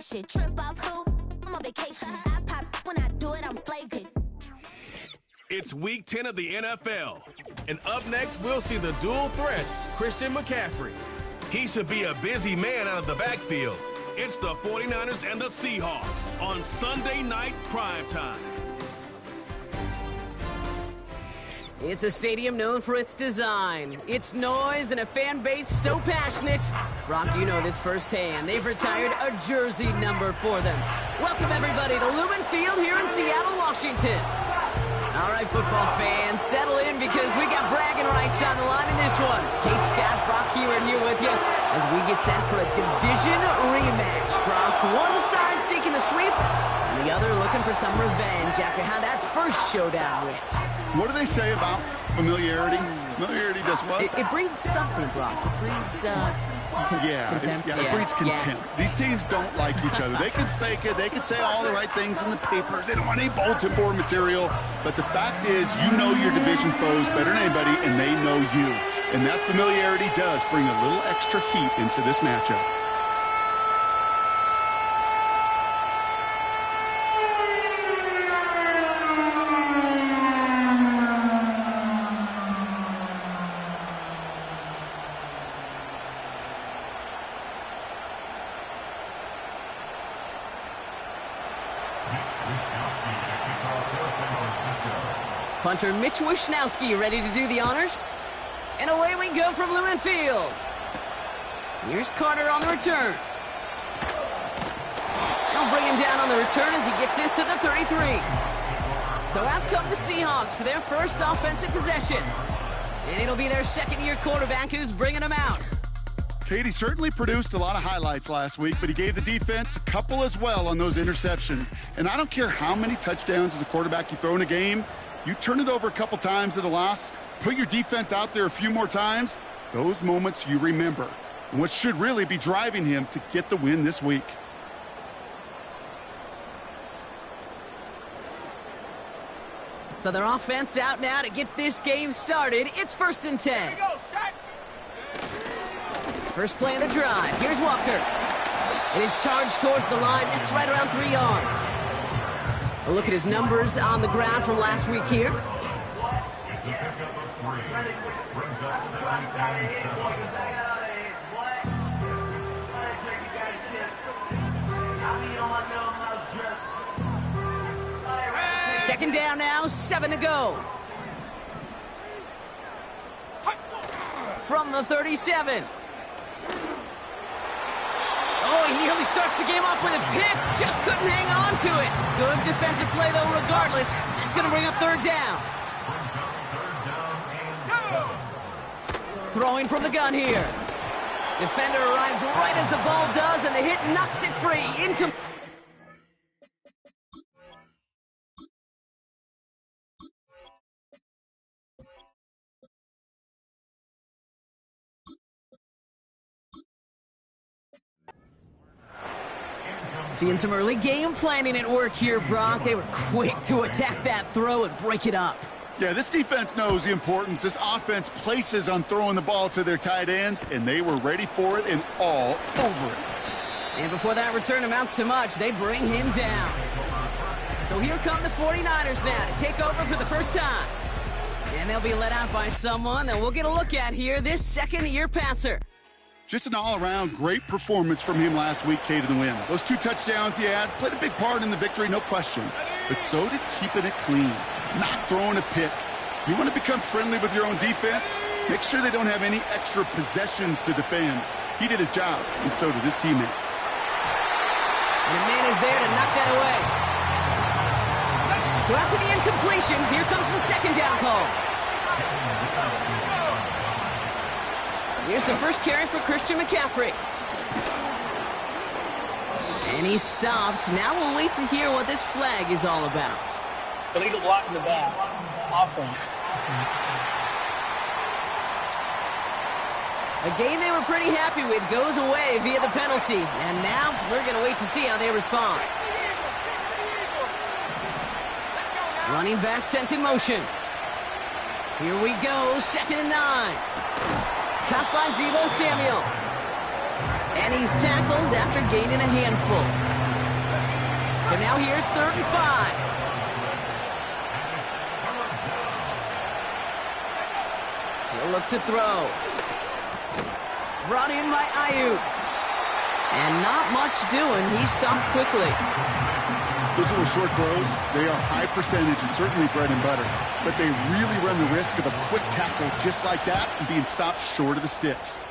shit. Trip off who? I'm on vacation. I pop when I do it, I'm flagrant. It's week 10 of the NFL. And up next, we'll see the dual threat, Christian McCaffrey. He should be a busy man out of the backfield. It's the 49ers and the Seahawks on Sunday night primetime. It's a stadium known for its design, its noise, and a fan base so passionate. Brock, you know this firsthand. They've retired a jersey number for them. Welcome, everybody, to Lumen Field here in Seattle, Washington. All right, football fans, settle in because we got bragging rights on the line in this one. Kate, Scott, Brock Hewitt here with you as we get set for a division rematch. Brock, one side seeking the sweep, and the other looking for some revenge after how that first showdown went. What do they say about familiarity? Familiarity does what? It breeds something, Brock. It breeds, contempt. It breeds contempt. Yeah. These teams don't like each other. They can fake it. They can say all the right things in the papers. They don't want any bulletin board material. But the fact is, you know your division foes better than anybody, and they know you. And that familiarity does bring a little extra heat into this matchup. Punter Mitch Wishnowski ready to do the honors. And away we go from Lumen Field. Here's Carter on the return. They'll bring him down on the return as he gets this to the 33. So out come the Seahawks for their first offensive possession. And it'll be their second-year quarterback who's bringing them out. Katie certainly produced a lot of highlights last week, but he gave the defense a couple as well on those interceptions. And I don't care how many touchdowns as a quarterback you throw in a game, you turn it over a couple times at a loss, put your defense out there a few more times, those moments you remember. And what should really be driving him to get the win this week. So their offense out now to get this game started. It's 1st and 10. First play of the drive. Here's Walker. And his charge towards the line. That's right around 3 yards. A look at his numbers on the ground from last week here. Second down now, 7 to go. From the 37. Oh, he nearly starts the game off with a pick. Just couldn't hang on to it. Good defensive play, though, regardless. It's going to bring up 3rd down. Throwing from the gun here. Defender arrives right as the ball does, and the hit knocks it free. Incomplete. Seeing some early game planning at work here, Brock. They were quick to attack that throw and break it up. Yeah, this defense knows the importance this offense places on throwing the ball to their tight ends, and they were ready for it and all over it. And before that return amounts to much, they bring him down. So here come the 49ers now to take over for the first time. And they'll be led out by someone that we'll get a look at here, this second-year passer. Just an all-around great performance from him last week, Kate, in the win. Those 2 touchdowns he had played a big part in the victory, no question. But so did keeping it clean, not throwing a pick. You want to become friendly with your own defense? Make sure they don't have any extra possessions to defend. He did his job, and so did his teammates. And a man is there to knock that away. So after the incompletion, here comes the second down call. Here's the first carry for Christian McCaffrey. And he's stopped. Now we'll wait to hear what this flag is all about. Illegal block in the back. Offense. A game they were pretty happy with goes away via the penalty. And now we're going to wait to see how they respond. Running back sent in motion. Here we go, 2nd and 9. Caught by Deebo Samuel. And he's tackled after gaining a handful. So now here's 3rd and 5. He'll look to throw. Brought in by Ayuk. And not much doing. He stopped quickly. Those little short throws, they are high percentage and certainly bread and butter. But they really run the risk of a quick tackle just like that and being stopped short of the sticks.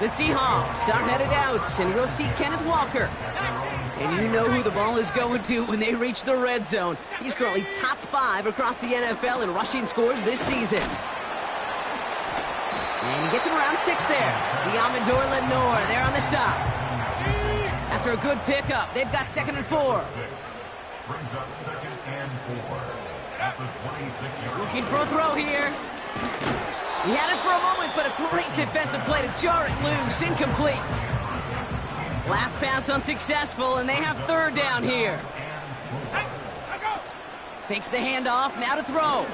The Seahawks are headed out, and we'll see Kenneth Walker. And you know who the ball is going to when they reach the red zone. He's currently top 5 across the NFL in rushing scores this season. And he gets him around 6 there. Diamondor Lenore there on the stop. After a good pickup, they've got 2nd and 4. Brings up 2nd and 4 at the 26-yard. Looking for a throw here. He had it for a moment, but a great defensive play to jar it loose. Incomplete. Last pass unsuccessful, and they have 3rd down here. Fakes the handoff, now to throw.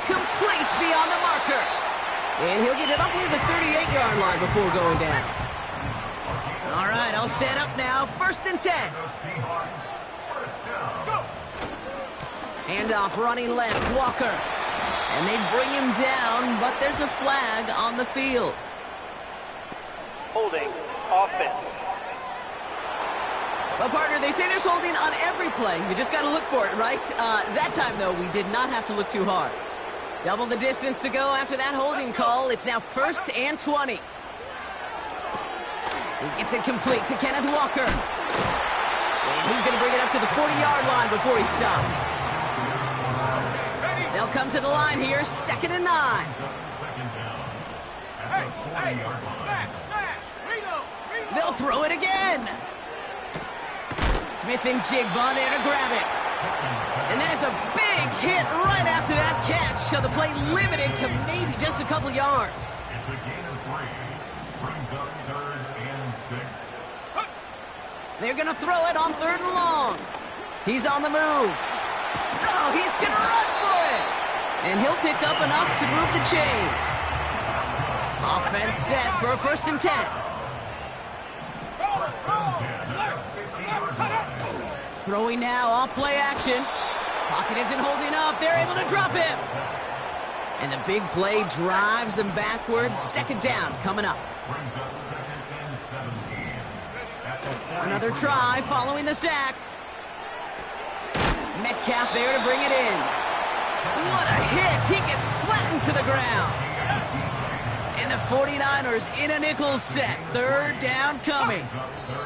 Complete beyond the marker. And he'll get it up near the 38-yard line before going down. All right, I'll set up now. 1st and 10. Handoff running left, Walker. And they bring him down, but there's a flag on the field. Holding. Offense. Well, partner, they say there's holding on every play. You just got to look for it, right? That time, though, we did not have to look too hard. Double the distance to go after that holding call. It's now 1st and 20. He gets it complete to Kenneth Walker. And he's going to bring it up to the 40-yard line before he stops. They'll come to the line here, 2nd and 9. They'll throw it again. Smith and Jigba there to grab it. And that is a big hit right after that catch. So the play limited to maybe just a couple yards. It's a gain of 3. Brings up 3rd and 6. They're going to throw it on 3rd and long. He's on the move. Oh, he's going to run for it. And he'll pick up enough to move the chains. Offense set for a 1st and 10. Throwing now, off play action. Pocket isn't holding up. They're able to drop him. And the big play drives them backwards. 2nd down coming up. Another try following the sack. Metcalf there to bring it in. What a hit. He gets flattened to the ground. And the 49ers in a nickel set. 3rd down coming.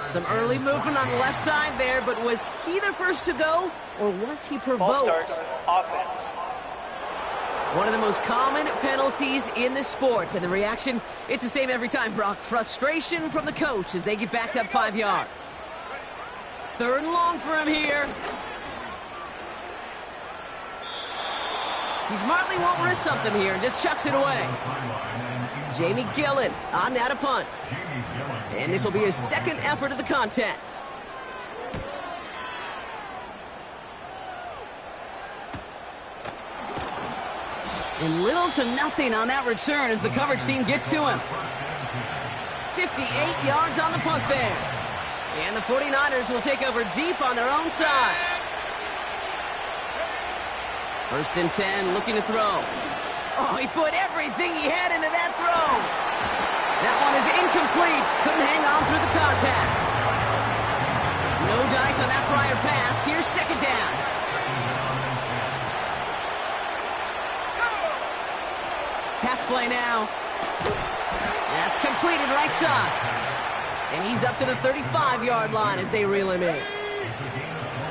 Some early movement on the left side there, but was he the first to go, or was he provoked? Ball starts. Offense. One of the most common penalties in the sport, and the reaction, it's the same every time, Brock. Frustration from the coach as they get backed up 5 yards. 3rd and long for him here. He smartly won't risk something here and just chucks it away. Jamie Gillen on now to punt. And this will be his 2nd effort of the contest. And little to nothing on that return as the coverage team gets to him. 58 yards on the punt there. And the 49ers will take over deep on their own side. 1st and 10, looking to throw. Oh, he put everything he had into that throw. That one is incomplete. Couldn't hang on through the contact. No dice on that prior pass. Here's 2nd down. Pass play now. That's completed right side. And he's up to the 35-yard line as they reel him in.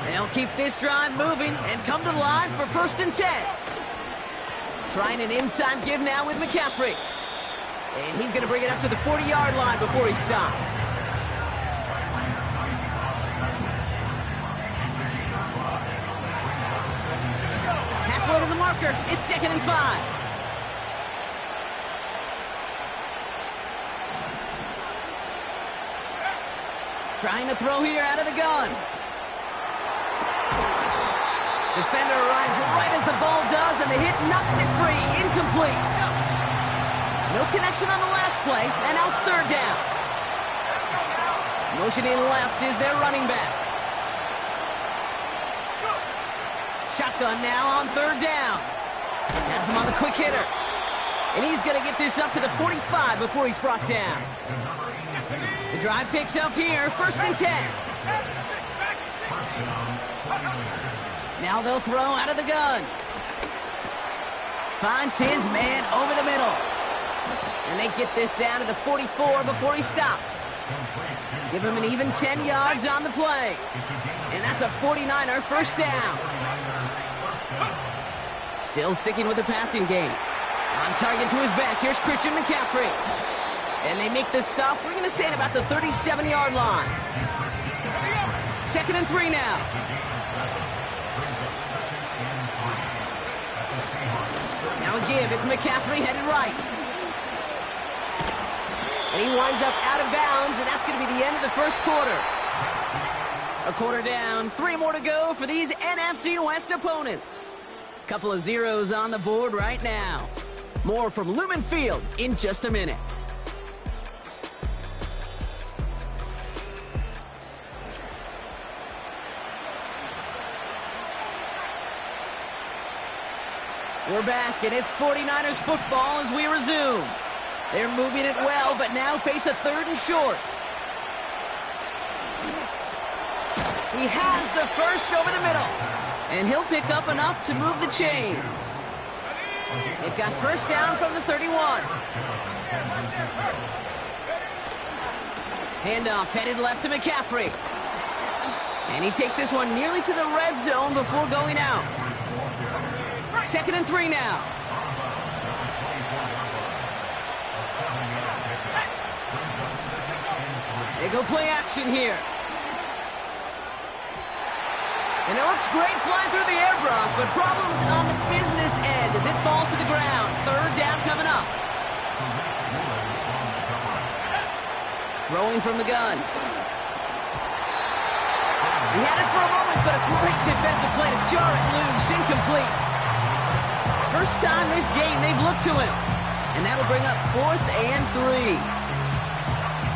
They'll keep this drive moving and come to the line for 1st and 10. Trying an inside give now with McCaffrey. And he's going to bring it up to the 40-yard line before he stops. Halfway to the marker. It's 2nd and 5. Trying to throw here out of the gun. Defender arrives right as the ball does, and the hit knocks it free. Incomplete. No connection on the last play, and now it's third down. Motioning left is their running back. Shotgun now on third down. Has him on the quick hitter. And he's going to get this up to the 45 before he's brought down. The drive picks up here, 1st and 10. Now they'll throw out of the gun. Finds his man over the middle. And they get this down to the 44 before he stopped. Give him an even 10 yards on the play. And that's a 49er first down. Still sticking with the passing game. On target to his back, here's Christian McCaffrey. And they make the stop, we're going to say at about the 37-yard line. 2nd and 3 now. Now a give, it's McCaffrey headed right. And he winds up out of bounds, and that's going to be the end of the first quarter. A quarter down, 3 more to go for these NFC West opponents. Couple of zeros on the board right now. More from Lumen Field in just a minute. We're back, and it's 49ers football as we resume. They're moving it well, but now face a 3rd and short. He has the first over the middle, and he'll pick up enough to move the chains. They've got first down from the 31. Handoff headed left to McCaffrey. And he takes this one nearly to the red zone before going out. 2nd and 3 now. They go play action here. And it looks great flying through the air, Brock, but problems on the business end as it falls to the ground. 3rd down coming up. Throwing from the gun. He had it for a moment, but a great defensive play to jar it loose. Incomplete. First time this game they've looked to him. And that'll bring up 4th and 3.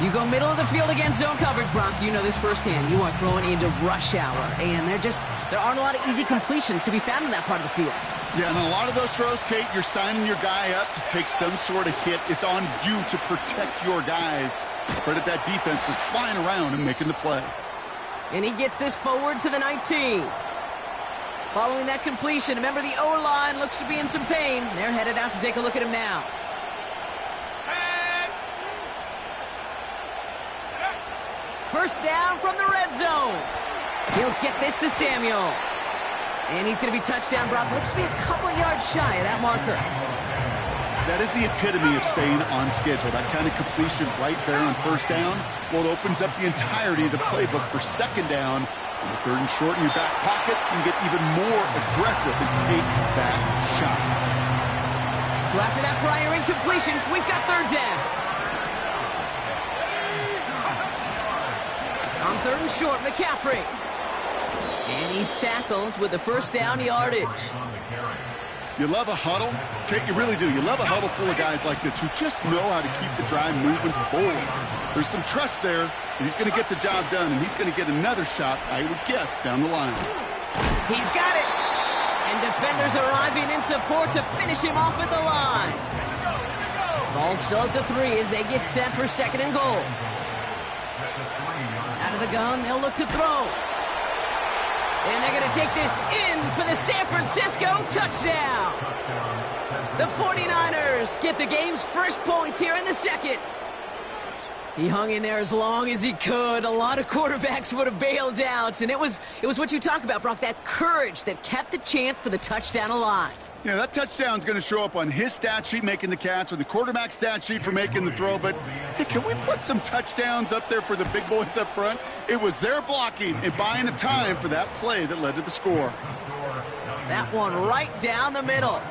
You go middle of the field against zone coverage, Brock. You know this firsthand. You are throwing into rush hour, and there aren't a lot of easy completions to be found in that part of the field. Yeah, and a lot of those throws, Kate, you're signing your guy up to take some sort of hit. It's on you to protect your guys. Credit that defense for flying around and making the play. And he gets this forward to the 19. Following that completion, remember the O-line looks to be in some pain. They're headed out to take a look at him now. First down from the red zone. He'll get this to Samuel. And he's going to be touchdown, Brock. Looks to be a couple yards shy of that marker. That is the epitome of staying on schedule. That kind of completion right there on first down. Well, it opens up the entirety of the playbook for 2nd down. On the 3rd and short in your back pocket, you can get even more aggressive and take that shot. So after that prior incompletion, we've got 3rd down. On 3rd and short, McCaffrey. And he's tackled with the first down yardage. You love a huddle? Okay, you really do. You love a huddle full of guys like this who just know how to keep the drive moving forward. There's some trust there, and he's going to get the job done, and he's going to get another shot, I would guess, down the line. He's got it. And defenders arriving in support to finish him off at the line. Ball still at the 3 as they get set for 2nd and goal. Out of the gun, they'll look to throw. And they're going to take this in for the San Francisco touchdown. The 49ers get the game's first points here in the 2nd. He hung in there as long as he could. A lot of quarterbacks would have bailed out. And it was what you talk about, Brock, that courage that kept the chant for the touchdown alive. Yeah, that touchdown's going to show up on his stat sheet making the catch or the quarterback stat sheet for making the throw. But, hey, can we put some touchdowns up there for the big boys up front? It was their blocking and buying of time for that play that led to the score. That one right down the middle.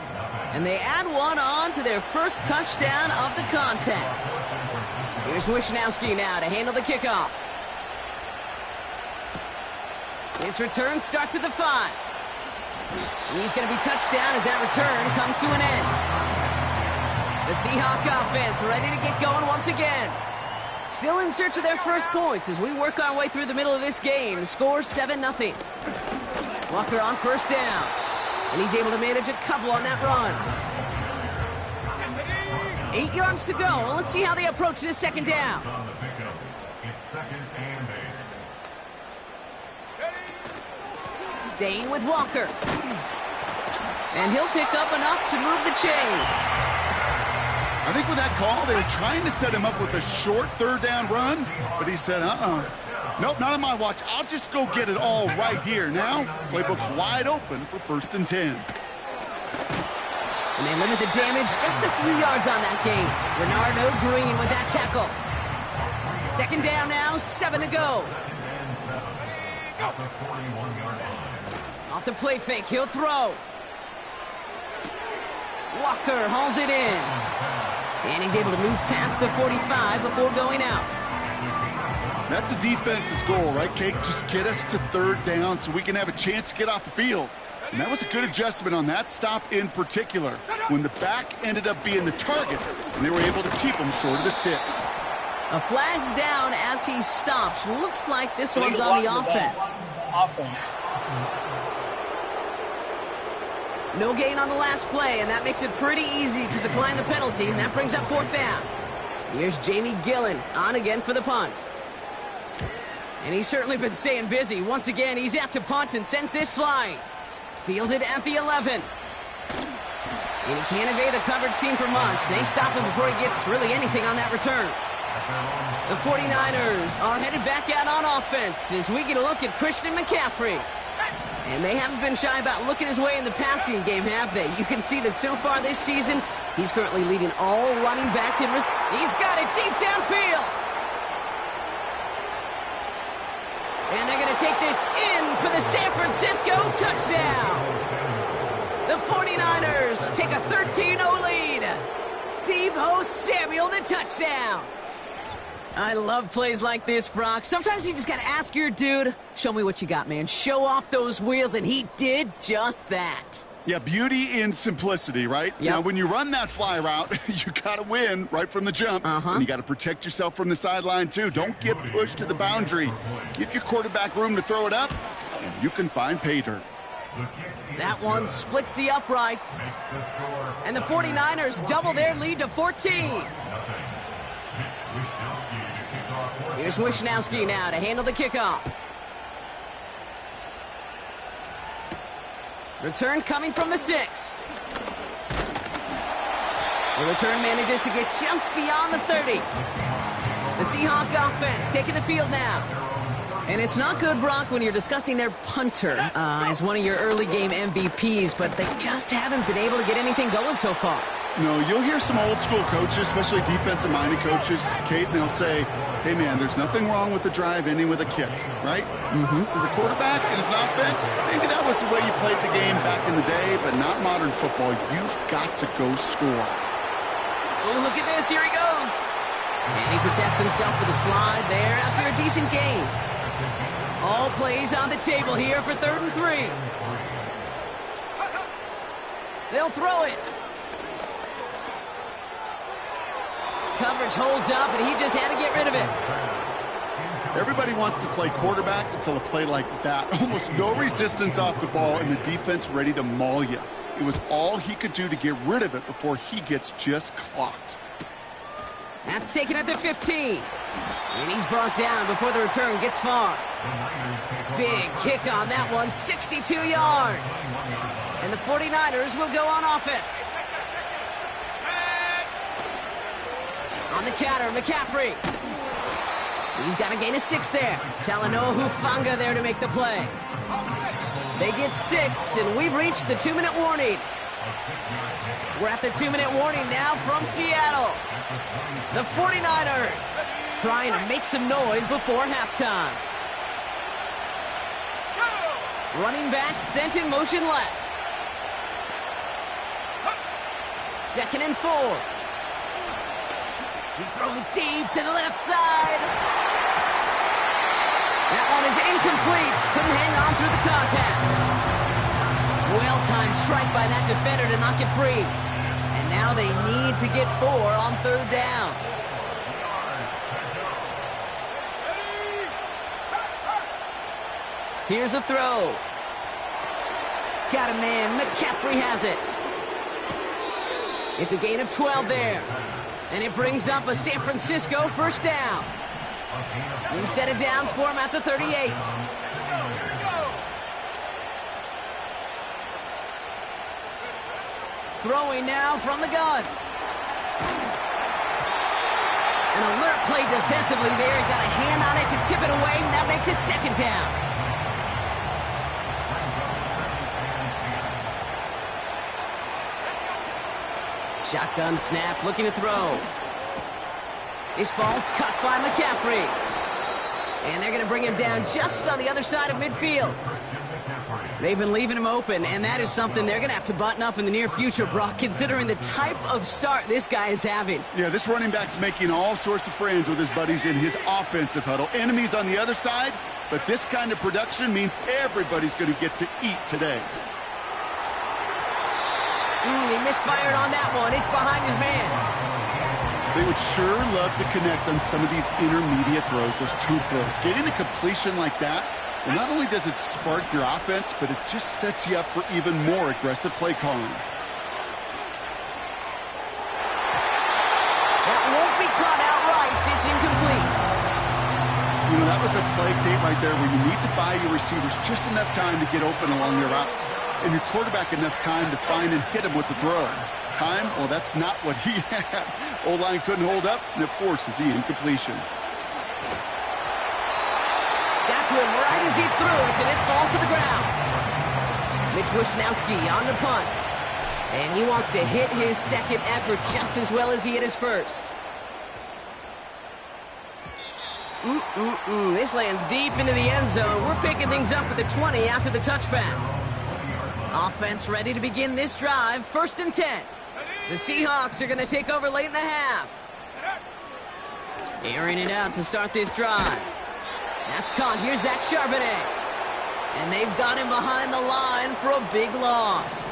And they add one on to their first touchdown of the contest. Here's Wishnowski now to handle the kickoff. His return starts at the 5. And he's going to be touched down as that return comes to an end. The Seahawks offense ready to get going once again. Still in search of their first points as we work our way through the middle of this game. The score 7-0. Walker on first down. And he's able to manage a couple on that run. 8 yards to go. Well, let's see how they approach this second down. On the pickup. It's 2nd and 8. Staying with Walker. And he'll pick up enough to move the chains. I think with that call, they were trying to set him up with a short third down run, but he said, nope, not on my watch. I'll just go get it all right here. Now, playbook's wide open for 1st and 10. And they limit the damage just a few yards on that gain. Bernardo Green with that tackle. Second down now, 7 to go. At the 41-yard line. Off the play fake, he'll throw. Walker hauls it in. And he's able to move past the 45 before going out. That's a defense's goal, right, Kate? Just get us to 3rd down so we can have a chance to get off the field. And that was a good adjustment on that stop in particular, when the back ended up being the target, and they were able to keep him short of the sticks. A flag's down as he stops. Looks like this one's on the offense. Offense. No gain on the last play, and that makes it pretty easy to decline the penalty, and that brings up 4th down. Here's Jamie Gillen on again for the punt. And he's certainly been staying busy. Once again, he's out to punt and sends this flying. Fielded at the 11. And he can't evade the coverage team for much. They stop him before he gets really anything on that return. The 49ers are headed back out on offense as we get a look at Christian McCaffrey. And they haven't been shy about looking his way in the passing game, have they? You can see that so far this season, he's currently leading all running backs in risk. He's got it deep downfield. And they're going to take this in for the San Francisco touchdown. The 49ers take a 13-0 lead. Deebo Samuel, the touchdown. I love plays like this, Brock. Sometimes you just got to ask your dude, show me what you got, man. Show off those wheels, and he did just that. Yeah, beauty in simplicity, right? Yep. Now, when you run that fly route, you got to win right from the jump. And you got to protect yourself from the sideline, too. Don't get pushed to the boundary. Give your quarterback room to throw it up, and you can find pay dirt. That one splits the uprights. And the 49ers double their lead to 14. Here's Wishnowski now to handle the kickoff. Return coming from the 6. The return manages to get just beyond the 30. The Seahawks offense taking the field now. And it's not good, Brock, when you're discussing their punter as one of your early game MVPs, but they just haven't been able to get anything going so far. No, you'll hear some old school coaches, especially defensive-minded coaches, Kate, and they'll say, hey, man, there's nothing wrong with the drive ending with a kick, right? As a quarterback and as an offense, maybe that was the way you played the game back in the day, but not modern football. You've got to go score. Oh, look at this. Here he goes. And he protects himself with a slide there after a decent game. All plays on the table here for 3rd and 3. They'll throw it. Coverage holds up, and he just had to get rid of it. Everybody wants to play quarterback until a play like that. Almost no resistance off the ball, and the defense ready to maul you. It was all he could do to get rid of it before he gets just clocked. That's taken at the 15. And he's brought down before the return gets far. Big kick on that one, 62 yards. And the 49ers will go on offense. On the counter, McCaffrey. He's got a gain of 6 there. Talanoa Hufanga there to make the play. They get 6, and we've reached the 2-minute warning. We're at the 2-minute warning now from Seattle. The 49ers trying to make some noise before halftime. Running back sent in motion left. 2nd and 4. He's throwing deep to the left side. That one is incomplete. Couldn't hang on through the contact. Well-timed strike by that defender to knock it free. And now they need to get 4 on 3rd down. Here's a throw. Got a man. McCaffrey has it. It's a gain of 12 there. And it brings up a San Francisco 1st down. New set of downs for him at the 38. Throwing now from the gun. An alert play defensively there. He got a hand on it to tip it away, and that makes it 2nd down. Shotgun snap, looking to throw. This ball's cut by McCaffrey. And they're going to bring him down just on the other side of midfield. They've been leaving him open, and that is something they're going to have to button up in the near future, Brock, considering the type of start this guy is having. Yeah, this running back's making all sorts of friends with his buddies in his offensive huddle. Enemies on the other side, but this kind of production means everybody's going to get to eat today. He misfired on that one. It's behind his man. They would sure love to connect on some of these intermediate throws, those true throws. Getting a completion like that, well, not only does it spark your offense, but it just sets you up for even more aggressive play calling. That won't be caught outright. It's incomplete. You know, that was a play, Kate, right there, where you need to buy your receivers just enough time to get open along your routes, and your quarterback enough time to find and hit him with the throw. Time? Well, that's not what he had. O-line couldn't hold up, and it forces the incompletion. Got to him right as he threw it, and it falls to the ground. Mitch Wishnowski on the punt. And he wants to hit his 2nd effort just as well as he hit his 1st. This lands deep into the end zone. We're picking things up at the 20 after the touchback. Offense ready to begin this drive. 1st and 10. The Seahawks are going to take over late in the half. Airing it out to start this drive. That's caught. Here's Zach Charbonnet. And they've got him behind the line for a big loss.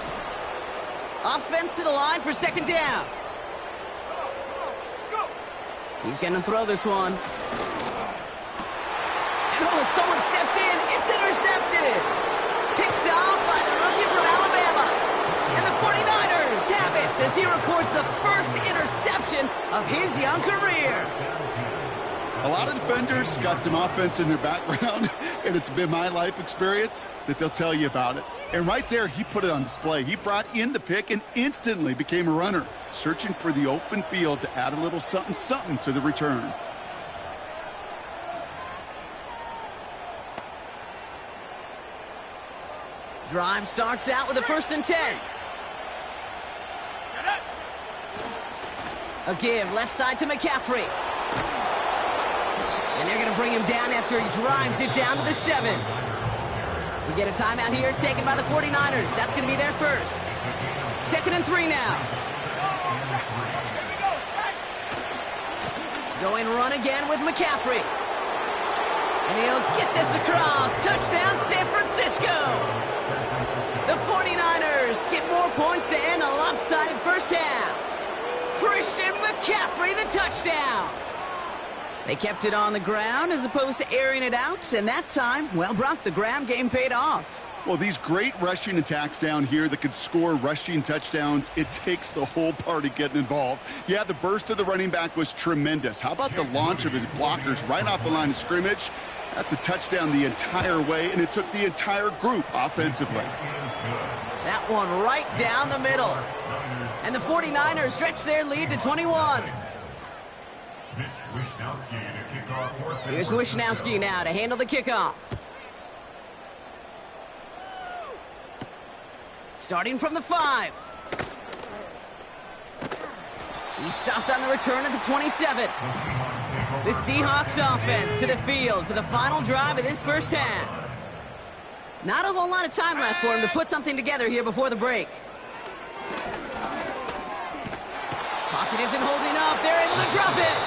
Offense to the line for 2nd down. He's going to throw this one. And oh, someone stepped in. It's intercepted. Picked off by the rookie from Alabama. And the 49ers have it as he records the 1st interception of his young career. A lot of defenders got some offense in their background, and it's been my life experience that they'll tell you about it. And right there, he put it on display. He brought in the pick and instantly became a runner, searching for the open field to add a little something-something to the return. Drive starts out with a 1st and 10. A give left side to McCaffrey. And they're going to bring him down after he drives it down to the 7. We get a timeout here taken by the 49ers. That's going to be their 1st. 2nd and 3 now. Going run again with McCaffrey. And he'll get this across. Touchdown, San Francisco. The 49ers get more points to end a lopsided 1st half. Christian McCaffrey, the touchdown. They kept it on the ground as opposed to airing it out, and that time, well, Brock, the ground game paid off. Well, these great rushing attacks down here that could score rushing touchdowns, it takes the whole party getting involved. Yeah, the burst of the running back was tremendous. How about the launch of his blockers right off the line of scrimmage? That's a touchdown the entire way, and it took the entire group offensively. That one right down the middle. And the 49ers stretch their lead to 21. Here's Wishnowski now to handle the kickoff. Starting from the 5. He stopped on the return at the 27. The Seahawks offense to the field for the final drive of this 1st half. Not a whole lot of time left for him to put something together here before the break. Pocket isn't holding up. They're able to drop it.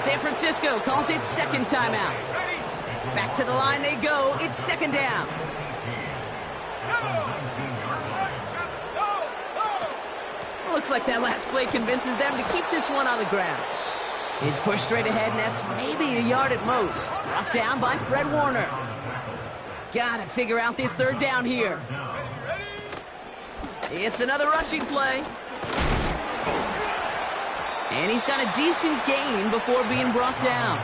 San Francisco calls it 2nd timeout. Back to the line they go. It's 2nd down. Looks like that last play convinces them to keep this one on the ground. He's pushed straight ahead, and that's maybe a yard at most. Brought down by Fred Warner. Gotta figure out this third down here. It's another rushing play. And he's got a decent gain before being brought down.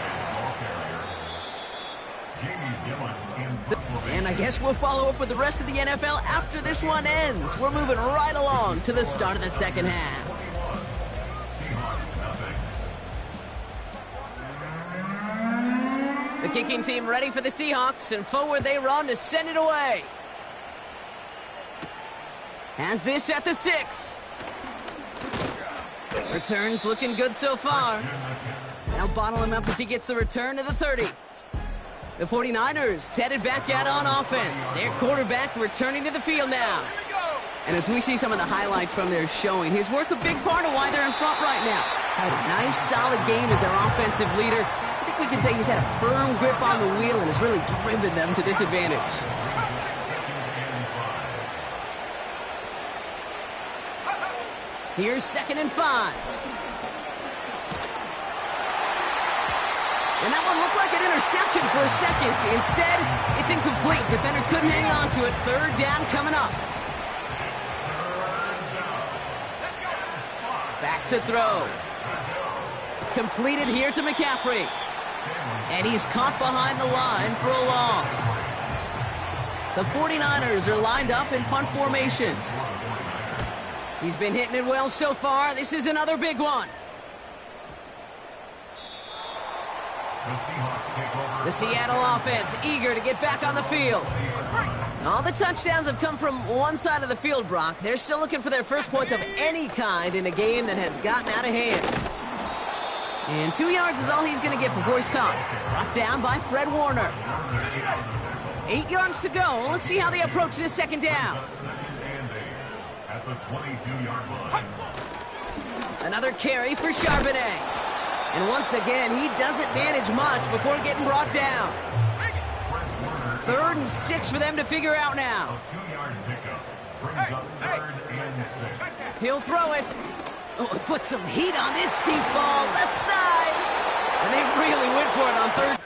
And I guess we'll follow up with the rest of the NFL after this one ends. We're moving right along to the start of the second half. The kicking team ready for the Seahawks, and forward they run to send it away. Has this at the 6. Returns looking good so far. Now bottle him up as he gets the return to the 30. The 49ers headed back out on offense. Their quarterback returning to the field now. And as we see some of the highlights from their showing, his work a big part of why they're in front right now. Had a nice, solid game as their offensive leader. I think we can say he's had a firm grip on the wheel and has really driven them to this advantage. Here's 2nd and 5. And that one looked like an interception for a second. Instead, it's incomplete. Defender couldn't hang on to it. 3rd down coming up. Back to throw. Completed here to McCaffrey. And he's caught behind the line for a loss. The 49ers are lined up in punt formation. He's been hitting it well so far. This is another big one. The Seattle offense eager to get back on the field. All the touchdowns have come from one side of the field, Brock. They're still looking for their first points of any kind in a game that has gotten out of hand. And 2 yards is all he's going to get before he's caught. Brought down by Fred Warner. 8 yards to go. Let's see how they approach this 2nd down. At the 22-yard line. Another carry for Charbonnet. And once again, he doesn't manage much before getting brought down. 3rd and 6 for them to figure out now. A 2-yard pickup brings up 3rd and 6. He'll throw it. Oh, put some heat on this deep ball, left side. And they really went for it on 3rd.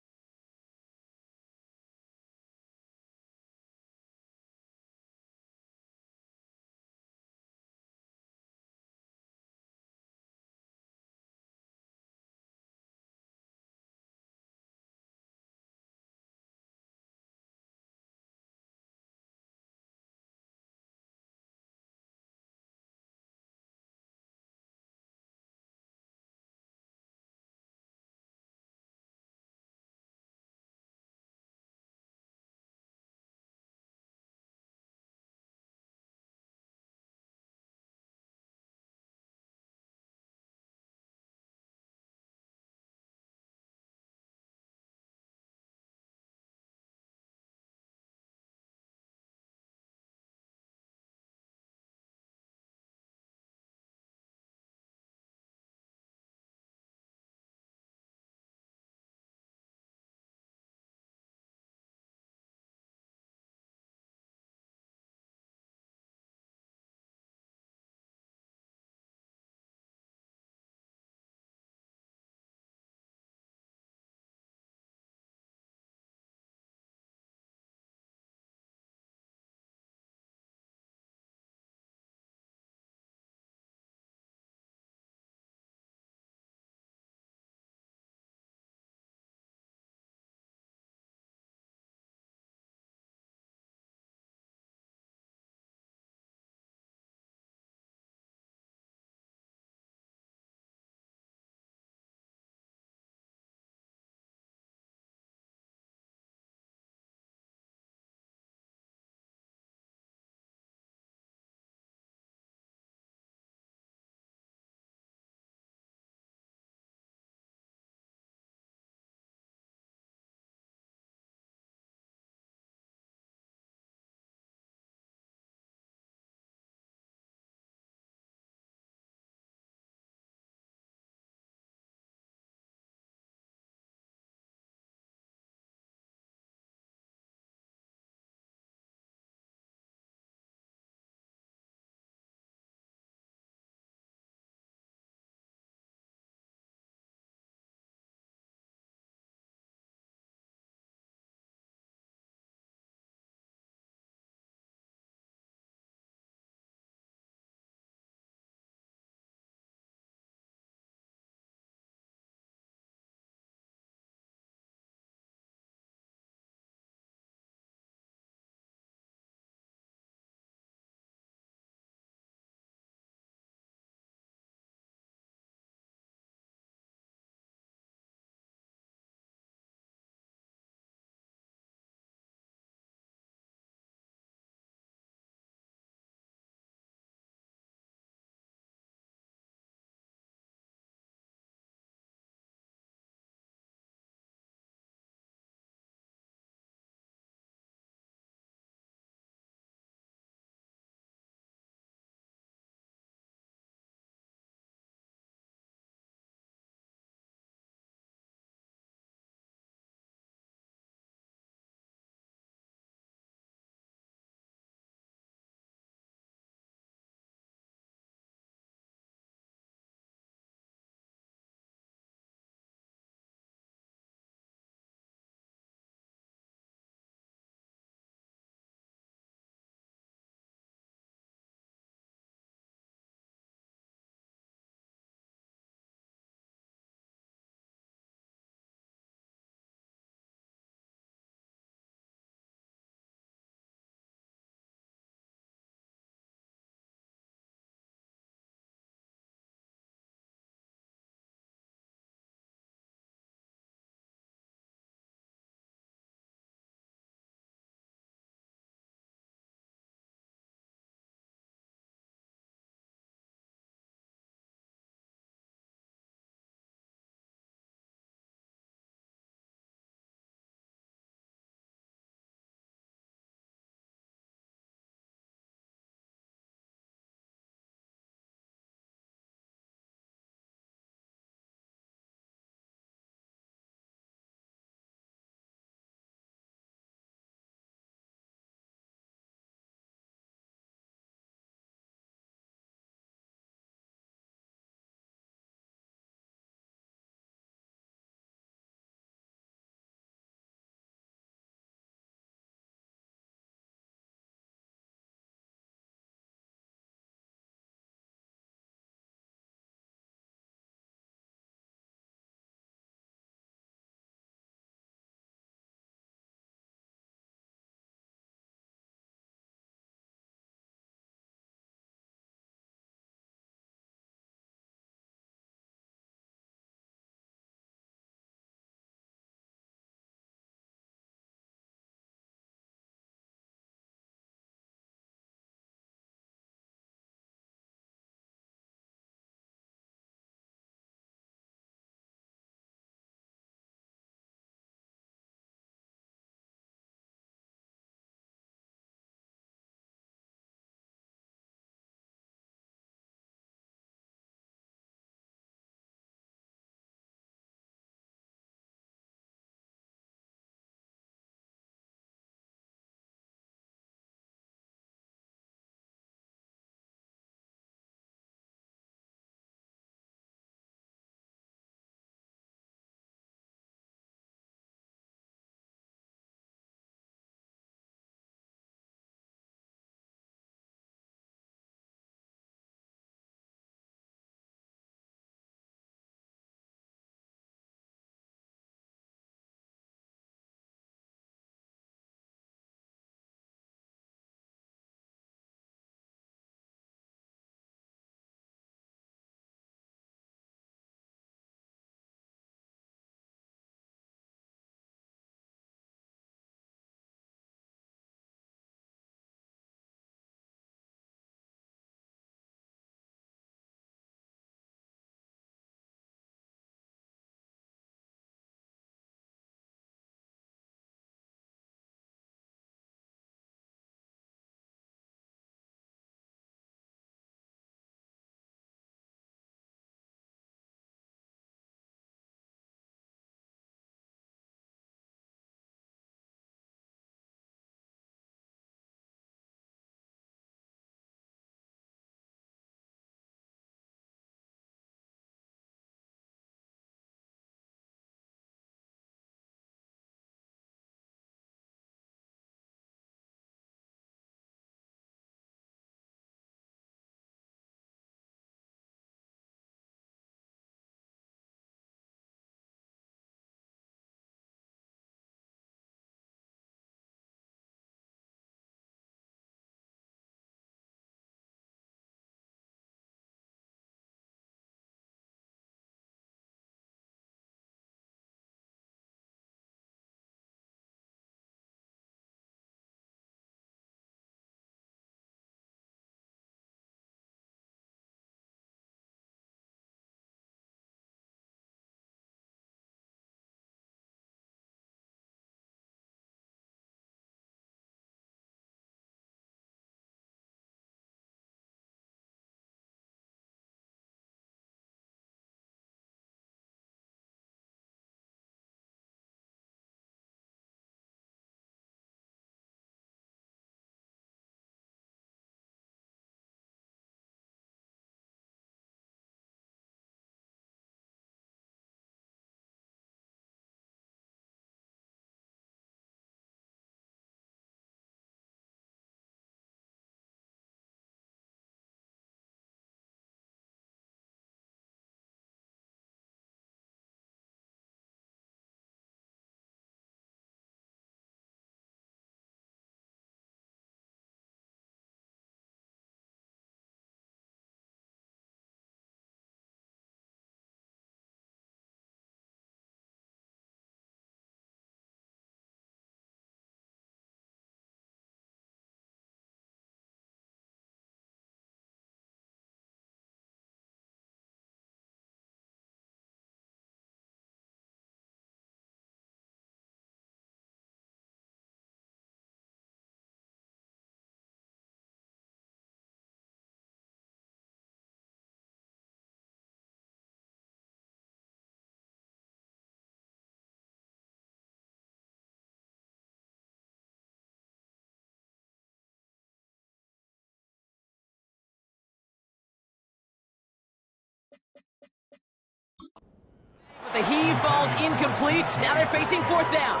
But the heave falls incomplete. Now they're facing fourth down.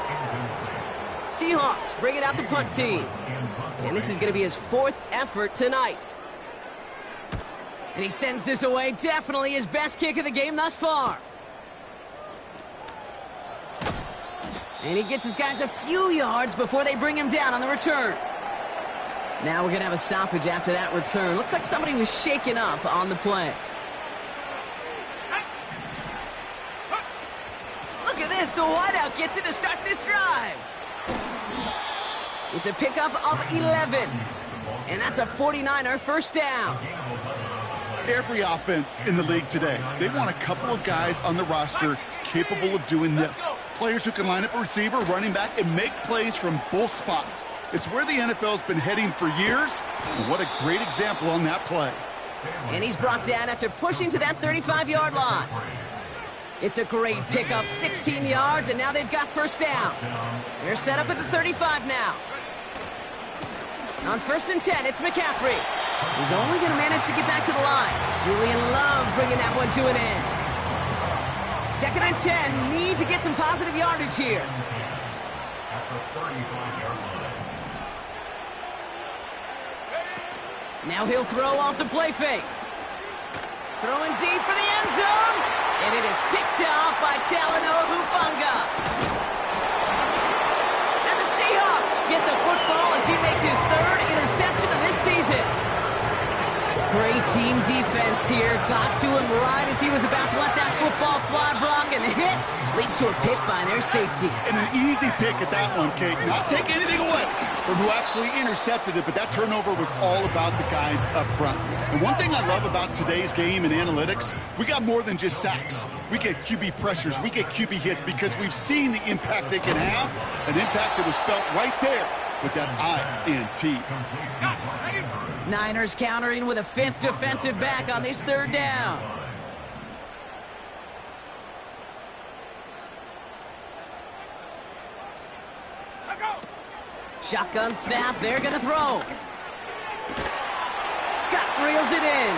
Seahawks bring it out the punt team. And this is going to be his fourth effort tonight. And he sends this away. Definitely his best kick of the game thus far. And he gets his guys a few yards before they bring him down on the return. Now we're going to have a stoppage after that return. Looks like somebody was shaken up on the play. Look at this. The wideout gets it to start this drive. It's a pickup of 11. And that's a 49er first down. Every offense in the league today, they want a couple of guys on the roster capable of doing this. Players who can line up a receiver, running back, and make plays from both spots. It's where the NFL's been heading for years, and what a great example on that play. And he's brought down after pushing to that 35-yard line. It's a great pickup, 16 yards, and now they've got first down. They're set up at the 35 now. On 1st and 10, it's McCaffrey. He's only going to manage to get back to the line. Julian Love bringing that one to an end. 2nd and 10, need to get some positive yardage here. Now he'll throw off the play fake. Throwing deep for the end zone. And it is picked off by Talanoa Hufanga. And the Seahawks get the football as he makes his 3rd interception of this season. Great team defense here. Got to him right as he was about to let that football fly, Brock, and the hit leads to a pick by their safety. And an easy pick at that one, Kate. Not take anything away from who actually intercepted it, but that turnover was all about the guys up front. And one thing I love about today's game and analytics, we got more than just sacks. We get QB pressures, we get QB hits because we've seen the impact they can have, an impact that was felt right there with that INT. Niners countering with a 5th defensive back on this 3rd down. Shotgun snap, they're going to throw. Scott reels it in.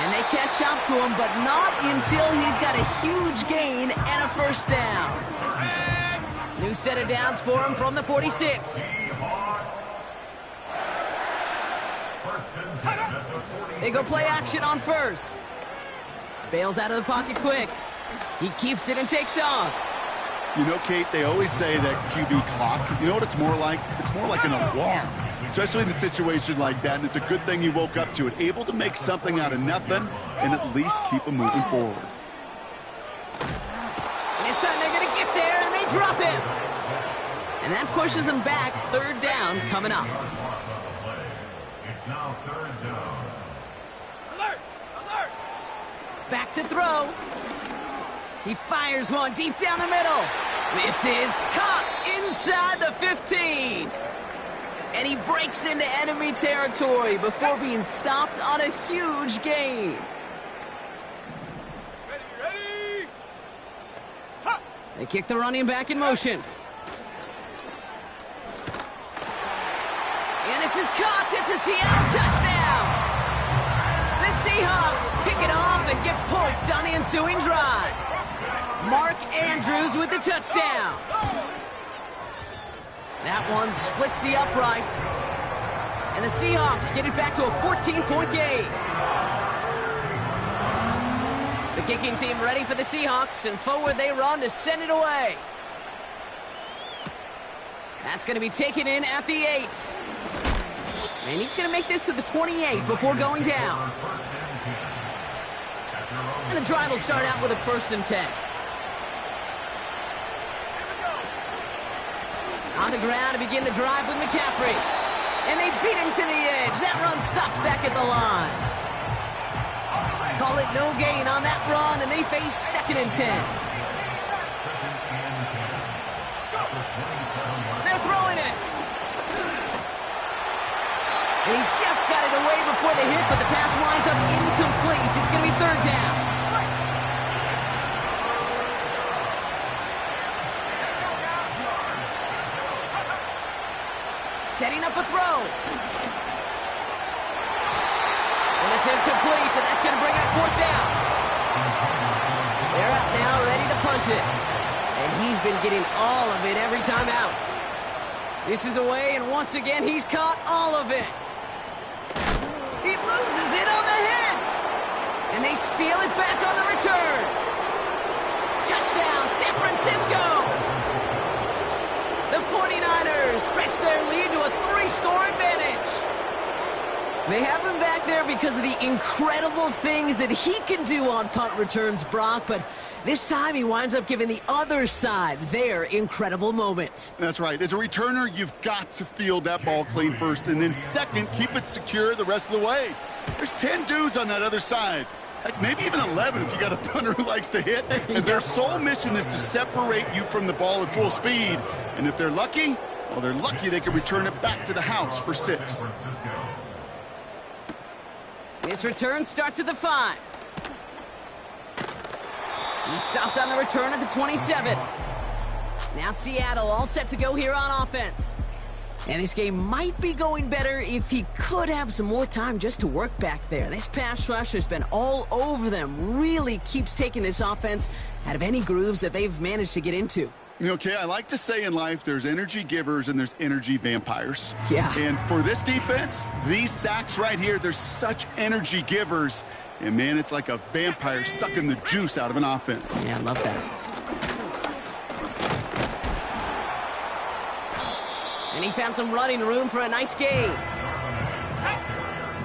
And they catch up to him, but not until he's got a huge gain and a first down. New set of downs for him from the 46. They go play action on 1st. Bails out of the pocket quick. He keeps it and takes off. You know, Kate, they always say that QB clock, you know what it's more like? It's more like an alarm, especially in a situation like that, and it's a good thing he woke up to it. Able to make something out of nothing and at least keep him moving forward. And this time they're going to get there, and they drop him. And that pushes them back. 3rd down coming up. It's now 3rd down. Alert! Alert! Back to throw. He fires one deep down the middle. This is caught inside the 15. And he breaks into enemy territory before being stopped on a huge gain. Ready! They kick the running back in motion. And this is caught. It's a Seattle touchdown. The Seahawks pick it off and get points on the ensuing drive. Mark Andrews with the touchdown. That one splits the uprights. And the Seahawks get it back to a 14-point game. The kicking team ready for the Seahawks, and forward they run to send it away. That's going to be taken in at the 8. And he's going to make this to the 28 before going down. And the drive will start out with a 1st and 10. On the ground to begin the drive with McCaffrey. And they beat him to the edge. That run stopped back at the line. Call it no gain on that run, and they face 2nd and 10. They're throwing it. And he just got it away before the hit, but the pass winds up incomplete. It's going to be 3rd down. Setting up a throw. And it's incomplete, and that's going to bring up getting all of it every time out. This is away, and once again, he's caught all of it. He loses it on the hit. And they steal it back on the return. Touchdown, San Francisco. The 49ers stretch their lead to a 3-score advantage. They have him back there because of the incredible things that he can do on punt returns, Brock, but this time he winds up giving the other side their incredible moment. That's right. As a returner, you've got to field that ball clean first, and then second, keep it secure the rest of the way. There's 10 dudes on that other side. Heck, maybe even 11 if you got a punter who likes to hit. And their sole mission is to separate you from the ball at full speed. And if they're lucky, well, they're lucky they can return it back to the house for 6. This return starts at the 5. He stopped on the return at the 27. Now Seattle all set to go here on offense. And this game might be going better if he could have some more time just to work back there. This pass rush has been all over them. Really keeps taking this offense out of any grooves that they've managed to get into. Okay, I like to say in life there's energy givers and there's energy vampires. Yeah. And for this defense, these sacks right here, they're such energy givers. And, man, it's like a vampire sucking the juice out of an offense. Yeah, I love that. And he found some running room for a nice gain.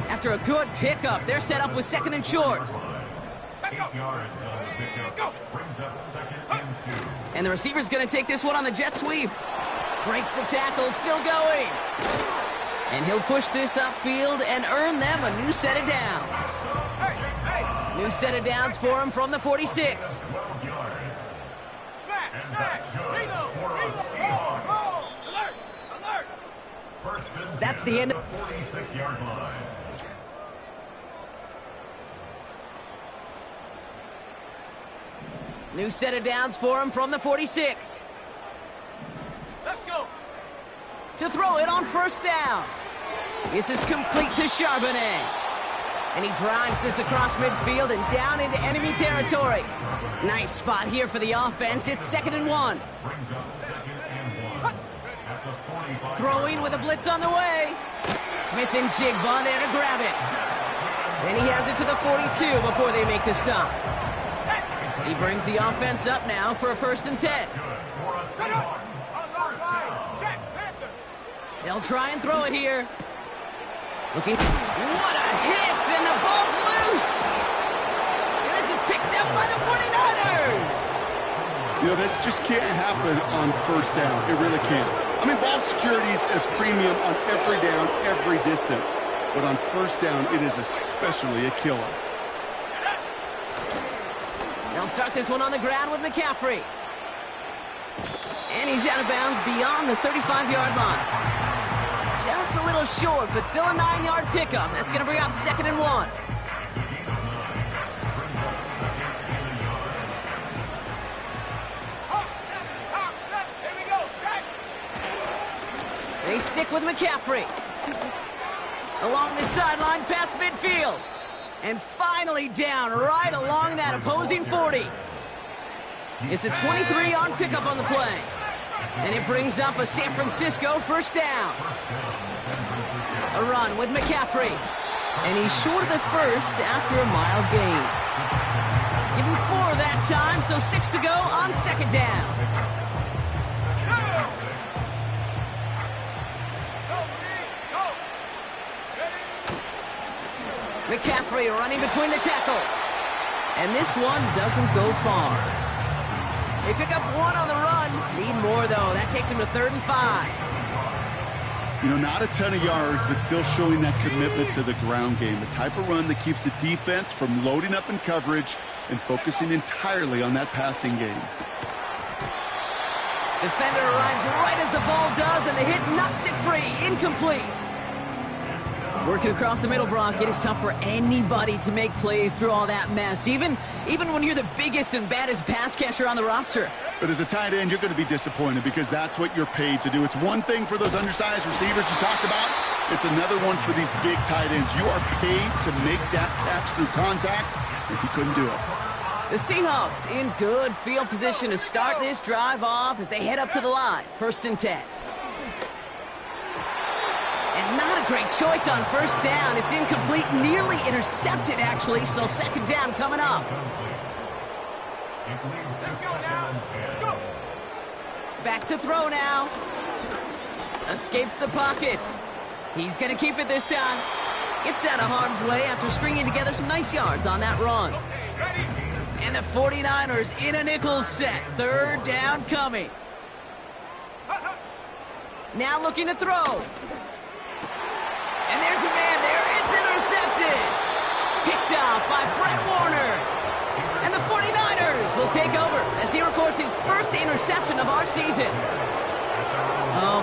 After a good pickup, they're set up with 2nd and short. 8 yards on the pickup. Brings up 2nd and 2. And the receiver's going to take this one on the jet sweep. Breaks the tackle, still going. And he'll push this upfield and earn them a new set of downs. New set of downs for him from the 46. 12 yards. Smash! Reload! Alert! First and That's the end. 46-yard line. New set of downs for him from the 46. Let's go! To throw it on 1st down. This is complete to Charbonnet. And he drives this across midfield and down into enemy territory. Nice spot here for the offense. It's 2nd and 1. Brings up 2nd and 1. At the 45. Throwing with a blitz on the way. Smith and Jigba there to grab it. Then he has it to the 42 before they make the stop. He brings the offense up now for a 1st and 10. Set up! Check! Panther! They'll try and throw it here. Looking. What a hit! And the ball's loose! And this is picked up by the 49ers! You know, this just can't happen on 1st down. It really can't. I mean, ball security is a premium on every down, every distance. But on 1st down, it is especially a killer. They'll start this one on the ground with McCaffrey. And he's out of bounds beyond the 35-yard line. Just a little short, but still a 9-yard pickup. That's going to bring up 2nd and 1. Hawks set! Here we go! Set! They stick with McCaffrey. Along the sideline past midfield. And finally down right along that opposing 40. It's a 23-yard pickup on the play. And it brings up a San Francisco 1st down. A run with McCaffrey. And he's short of the 1st after a mile gain. Give him 4 that time, so 6 to go on 2nd down. McCaffrey running between the tackles. And this one doesn't go far. They pick up 1 on the run. Need more, though. That takes him to 3rd and 5. You know, not a ton of yards, but still showing that commitment to the ground game. The type of run that keeps the defense from loading up in coverage and focusing entirely on that passing game. Defender arrives right as the ball does, and the hit knocks it free. Incomplete. Working across the middle, Brock, it is tough for anybody to make plays through all that mess, even when you're the biggest and baddest pass catcher on the roster. But as a tight end, you're going to be disappointed because that's what you're paid to do. It's one thing for those undersized receivers you talked about. It's another one for these big tight ends. You are paid to make that catch through contact, and he couldn't do it. The Seahawks in good field position to start this drive off as they head up to the line. 1st and 10. And not a great choice on 1st down. It's incomplete, nearly intercepted, actually, so 2nd down coming up. Let's go now. Go. Back to throw now. Escapes the pocket. He's going to keep it this time. Gets out of harm's way after stringing together some nice yards on that run. Okay, ready? And the 49ers in a nickel set. 3rd down coming. Now looking to throw. And there's a man there. It's intercepted. Picked off by Fred Warner. And the 49ers will take over as he records his first interception of our season. Oh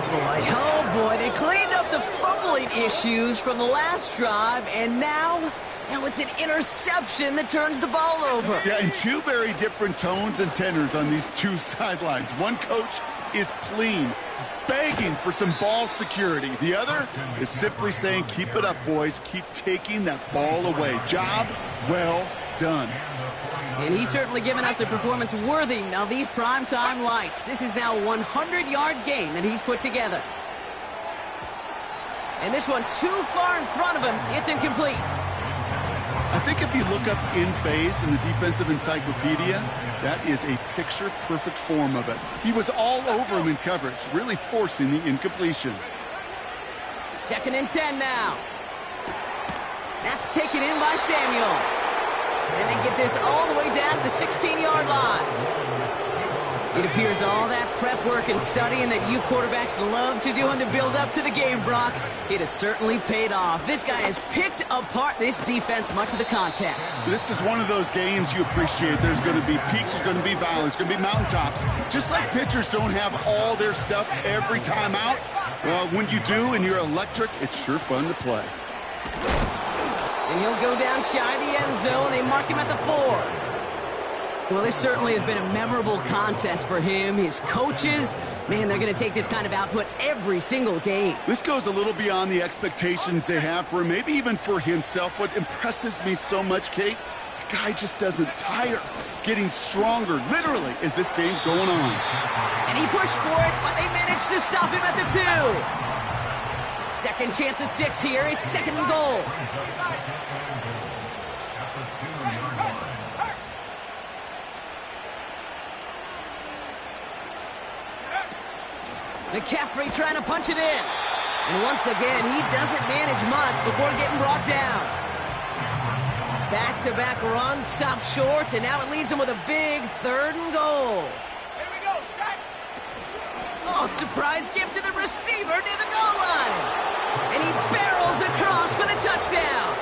boy, they cleaned up the fumbling issues from the last drive, and now it's an interception that turns the ball over. Yeah, and two very different tones and tenors on these two sidelines. One coach is pleading, begging for some ball security. The other is simply saying, keep it up, boys. Keep taking that ball away. Job well done. And he's certainly given us a performance worthy of these primetime lights. This is now a 100-yard game that he's put together. And this one too far in front of him. It's incomplete. I think if you look up in phase in the defensive encyclopedia, that is a picture-perfect form of it. He was all over him in coverage, really forcing the incompletion. 2nd and 10 now. That's taken in by Samuel. And they get this all the way down to the 16-yard line. It appears all that prep work and studying that you quarterbacks love to do in the build-up to the game, Brock, it has certainly paid off. This guy has picked apart this defense much of the contest. This is one of those games you appreciate. There's going to be peaks, there's going to be valleys, there's going to be mountaintops. Just like pitchers don't have all their stuff every time out, well, when you do and you're electric, it's sure fun to play. And he'll go down shy of the end zone. They mark him at the 4. Well, this certainly has been a memorable contest for him. His coaches, man, they're going to take this kind of output every single game. This goes a little beyond the expectations they have for him, maybe even for himself. What impresses me so much, Kate, the guy just doesn't tire. Getting stronger, literally, as this game's going on. And he pushed for it, but they managed to stop him at the 2. 2nd chance at 6 here. It's 2nd and goal. McCaffrey trying to punch it in. And once again, he doesn't manage much before getting brought down. Back-to-back runs, stop short, and now it leaves him with a big 3rd and goal. Here we go, set. Oh, surprise gift to the receiver near the goal line. And he barrels across for the touchdown.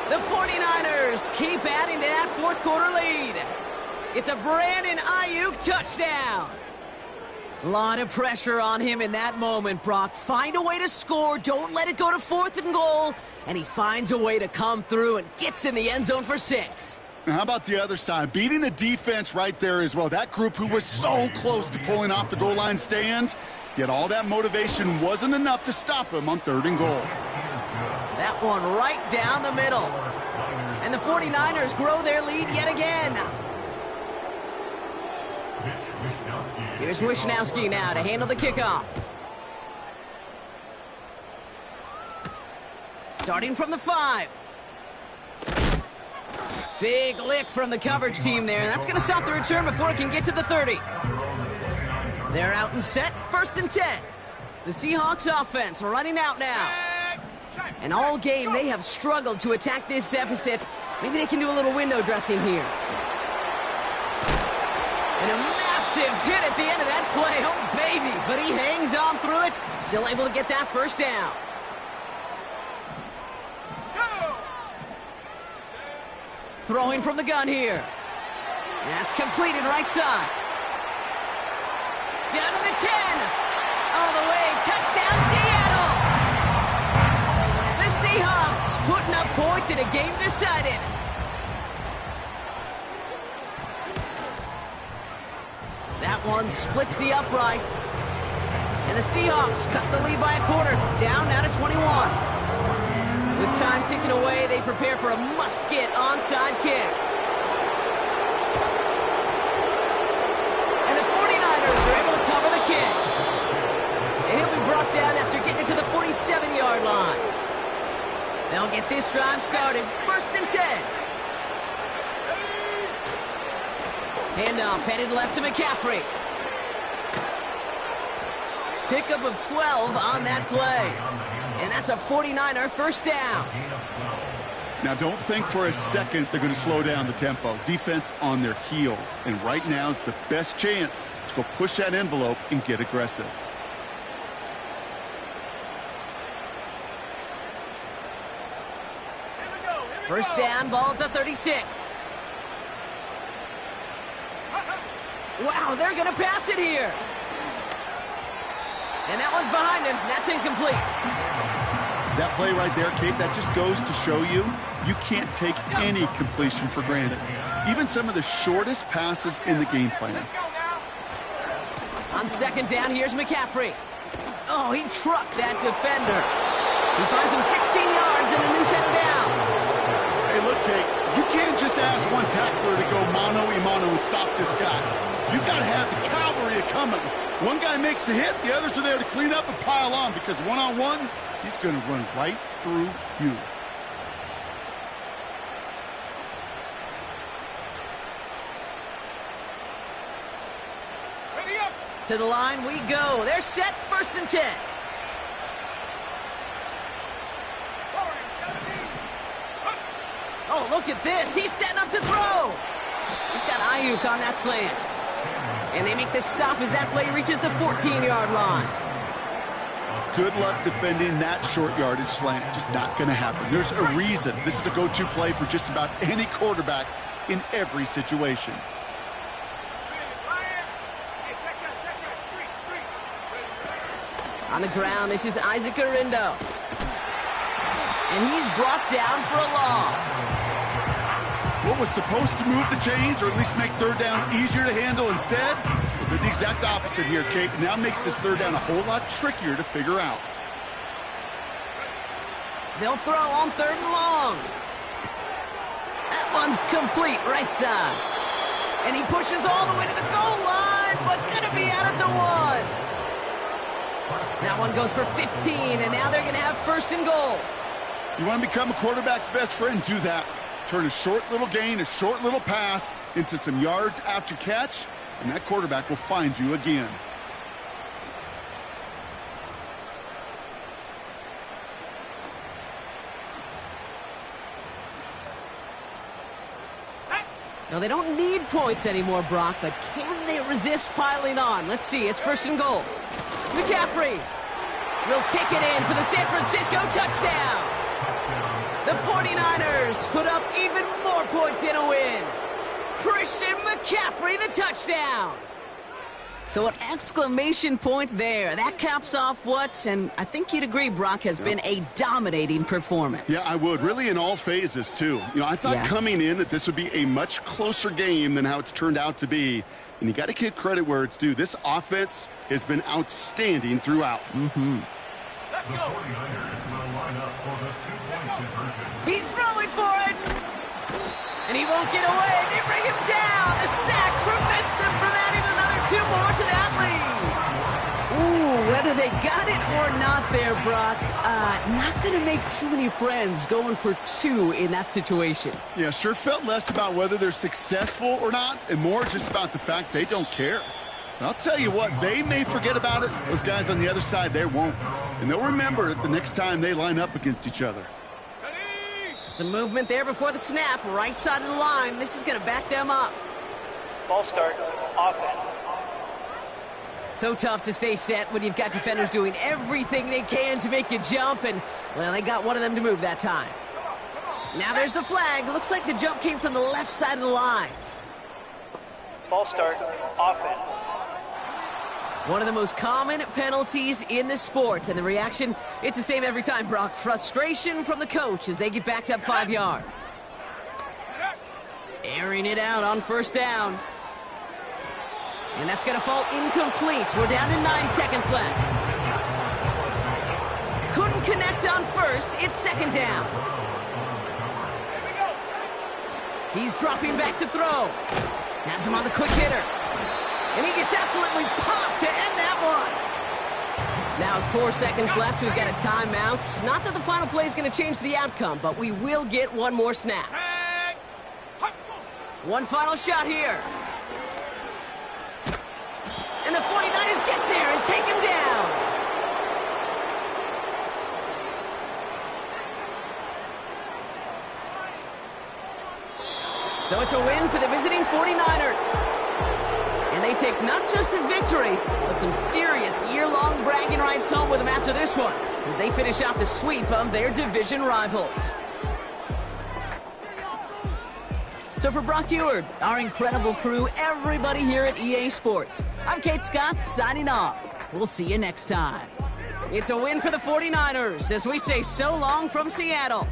The 49ers keep adding to that 4th quarter lead. It's a Brandon Ayuk touchdown. A lot of pressure on him in that moment, Brock. Find a way to score. Don't let it go to 4th and goal. And he finds a way to come through and gets in the end zone for 6. Now, how about the other side? Beating the defense right there as well. That group who was so close to pulling off the goal line stand, yet all that motivation wasn't enough to stop him on 3rd and goal. That one right down the middle. And the 49ers grow their lead yet again. Here's Wishnowski now to handle the kickoff. Starting from the 5. Big lick from the coverage team there. That's going to stop the return before it can get to the 30. They're out and set. 1st and 10. The Seahawks offense running out now. And all game they have struggled to attack this deficit. Maybe they can do a little window dressing here. And a massive hit at the end of that play. Oh, baby. But he hangs on through it. Still able to get that 1st down. Throwing from the gun here. That's completed right side. Down to the 10. All the way. Touchdown, Seattle. The Seahawks putting up points in a game decided. That one splits the uprights. And the Seahawks cut the lead by a quarter. Down now to 21. With time ticking away, they prepare for a must-get onside kick. They'll get this drive started. 1st and 10. Handoff headed left to McCaffrey. Pickup of 12 on that play. And that's a 49er first down. Now, don't think for a second they're going to slow down the tempo. Defense on their heels. And right now is the best chance to go push that envelope and get aggressive. First down, ball at the 36. Wow, they're going to pass it here. And that one's behind him. That's incomplete. That play right there, Kate, that just goes to show you can't take any completion for granted. Even some of the shortest passes in the game plan. On 2nd down, here's McCaffrey. Oh, he trucked that defender. He finds him 16 yards and a new set of downs. Hey, look, Kate, you can't just ask one tackler to go mano-a-mano and stop this guy. You got to have the cavalry coming. One guy makes a hit, the others are there to clean up and pile on, because one-on-one, he's going to run right through you. Ready up. To the line we go. They're set. 1st and 10. Oh, look at this. He's setting up to throw. He's got Ayuk on that slant. And they make the stop as that play reaches the 14-yard line. Good luck defending that short yardage slant. Just not going to happen. There's a reason this is a go-to play for just about any quarterback in every situation. On the ground, this is Isaac Arindo. And he's brought down for a loss. What was supposed to move the chains, or at least make 3rd down easier to handle instead, well, did the exact opposite here, Kate. Now makes this 3rd down a whole lot trickier to figure out. They'll throw on 3rd and long. That one's complete, right side. And he pushes all the way to the goal line, but gonna be out at the 1. That one goes for 15, and now they're gonna have 1st and goal. You want to become a quarterback's best friend? Do that. Turn a short little gain, a short little pass into some yards after catch, and that quarterback will find you again. Now, they don't need points anymore, Brock, but can they resist piling on? Let's see. It's 1st and goal. McCaffrey will take it in for the San Francisco touchdown. The 49ers put up even more points in a win. Christian McCaffrey, the touchdown. So an exclamation point there. That caps off what, and I think you'd agree, Brock, has been a dominating performance. Yeah, I would. Really in all phases, too. You know, I thought coming in that this would be a much closer game than how it's turned out to be. And you got to give credit where it's due. This offense has been outstanding throughout. Let's The go. 49ers will line up for the 2-point conversion. He's throwing for it. And he won't get away. They bring him down. The sack prevents them from adding another 2 more to that lead. Ooh, whether they got it or not there, Brock, not going to make too many friends going for 2 in that situation. Yeah, sure felt less about whether they're successful or not, and more just about the fact they don't care. And I'll tell you what, they may forget about it. Those guys on the other side, they won't. And they'll remember it the next time they line up against each other. Some movement there before the snap, right side of the line. This is going to back them up. False start, offense. So tough to stay set when you've got defenders doing everything they can to make you jump, and, well, they got one of them to move that time. Now there's the flag. Looks like the jump came from the left side of the line. False start, offense. One of the most common penalties in the sport, and the reaction, it's the same every time, Brock. Frustration from the coach as they get backed up 5 yards. Airing it out on 1st down. And that's going to fall incomplete. We're down to 9 seconds left. Couldn't connect on 1st. It's 2nd down. He's dropping back to throw. Has him on the quick hitter. And he gets absolutely popped to end that one. Now 4 seconds left, we've got a timeout. Not that the final play is going to change the outcome, but we will get one more snap. One final shot here. And the 49ers get there and take him down. So it's a win for the visiting 49ers. And they take not just a victory, but some serious year-long bragging rights home with them after this one, as they finish off the sweep of their division rivals. So for Brock Eward, our incredible crew, everybody here at EA Sports, I'm Kate Scott signing off. We'll see you next time. It's a win for the 49ers as we say so long from Seattle.